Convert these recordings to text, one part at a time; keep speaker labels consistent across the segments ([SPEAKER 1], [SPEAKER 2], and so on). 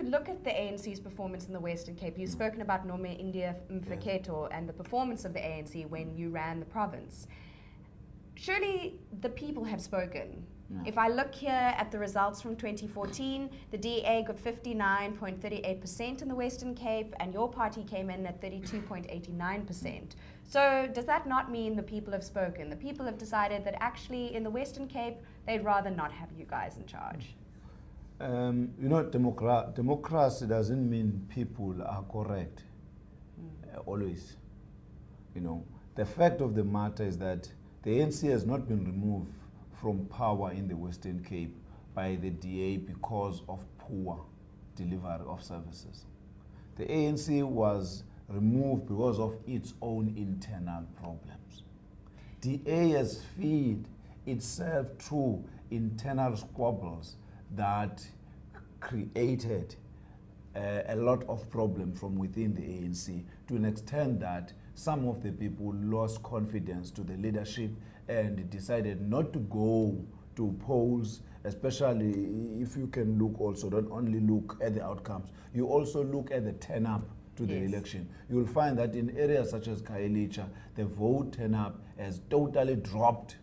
[SPEAKER 1] look at the ANC's performance in the Western Cape, you've spoken about Nome India Mfeketo and the performance of the ANC when you ran the province. Surely the people have spoken. If I look here at the results from 2014, the DA got 59.38% in the Western Cape, and your party came in at 32.89%. So does that not mean the people have spoken? The people have decided that actually in the Western Cape, they'd rather not have you guys in charge.
[SPEAKER 2] Democracy doesn't mean people are correct, always. The fact of the matter is that the ANC has not been removed from power in the Western Cape by the DA because of poor delivery of services. The ANC was removed because of its own internal problems. DA has fed itself through internal squabbles that created a lot of problems from within the ANC, to an extent that some of the people lost confidence to the leadership and decided not to go to polls, especially if you can look also, don't only look at the outcomes, you also look at the turn-up to the election. You will find that in areas such as Khayelitsha, the vote turn-up has totally dropped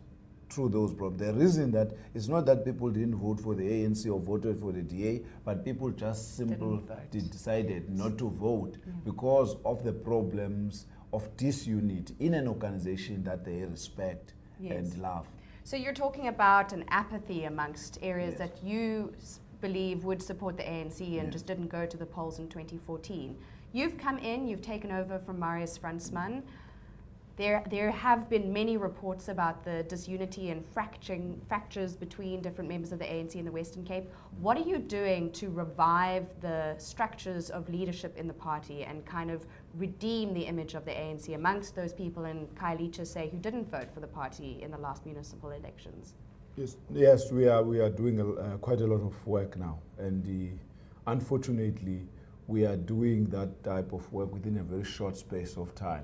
[SPEAKER 2] through those problems. The reason that it's not that people didn't vote for the ANC or voted for the DA, but people just simply decided not to vote because of the problems of disunity in an organization that they respect and love.
[SPEAKER 1] So you're talking about an apathy amongst areas that you believe would support the ANC and just didn't go to the polls in 2014. You've come in, you've taken over from Marius Fransman. There have been many reports about the disunity and fractures between different members of the ANC in the Western Cape. What are you doing to revive the structures of leadership in the party and kind of redeem the image of the ANC amongst those people in Khayelitsha, say, who didn't vote for the party in the last municipal elections?
[SPEAKER 2] Yes, we are doing quite a lot of work now, and unfortunately, we are doing that type of work within a very short space of time.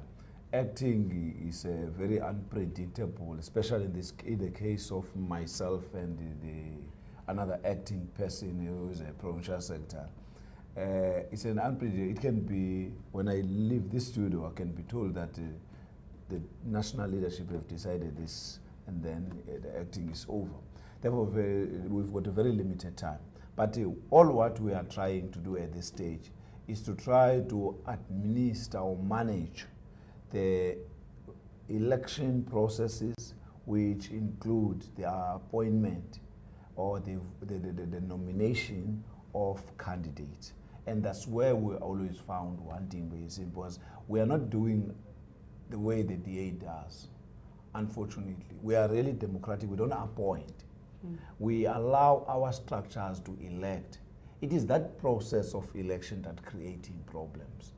[SPEAKER 2] Acting is very unpredictable, especially in the case of myself and another acting person who is a provincial secretary. It's an unpredictable. It can be, when I leave this studio, I can be told that the national leadership have decided this, and then the acting is over. Therefore, we've got a very limited time. But all what we are trying to do at this stage is to try to administer or manage the election processes, which include the appointment or the nomination of candidates. And that's where we always found one thing very simple, was we are not doing the way the DA does, unfortunately. We are really democratic, we don't appoint. We allow our structures to elect. It is that process of election that creating problems.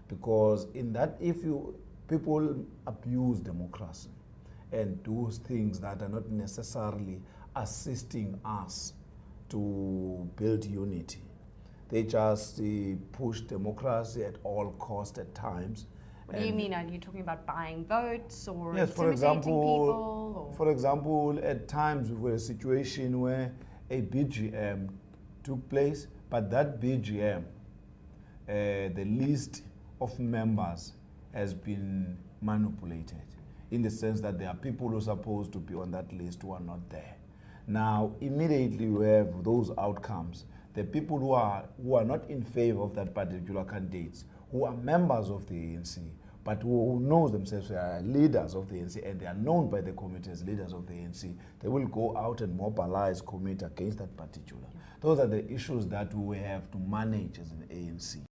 [SPEAKER 2] Because in that, people abuse democracy and do things that are not necessarily assisting us to build unity. They just push democracy at all costs at times.
[SPEAKER 1] What do you mean? Are you talking about buying votes or
[SPEAKER 2] yes,
[SPEAKER 1] intimidating people? Or?
[SPEAKER 2] For example, at times we were a situation where a BGM took place, but that BGM, the list of members has been manipulated, in the sense that there are people who are supposed to be on that list who are not there. Now, immediately we have those outcomes. The people who are not in favor of that particular candidates, who are members of the ANC, but who know themselves are leaders of the ANC, and they are known by the committee as leaders of the ANC, they will go out and mobilize committee against that particular. Those are the issues that we have to manage as an ANC.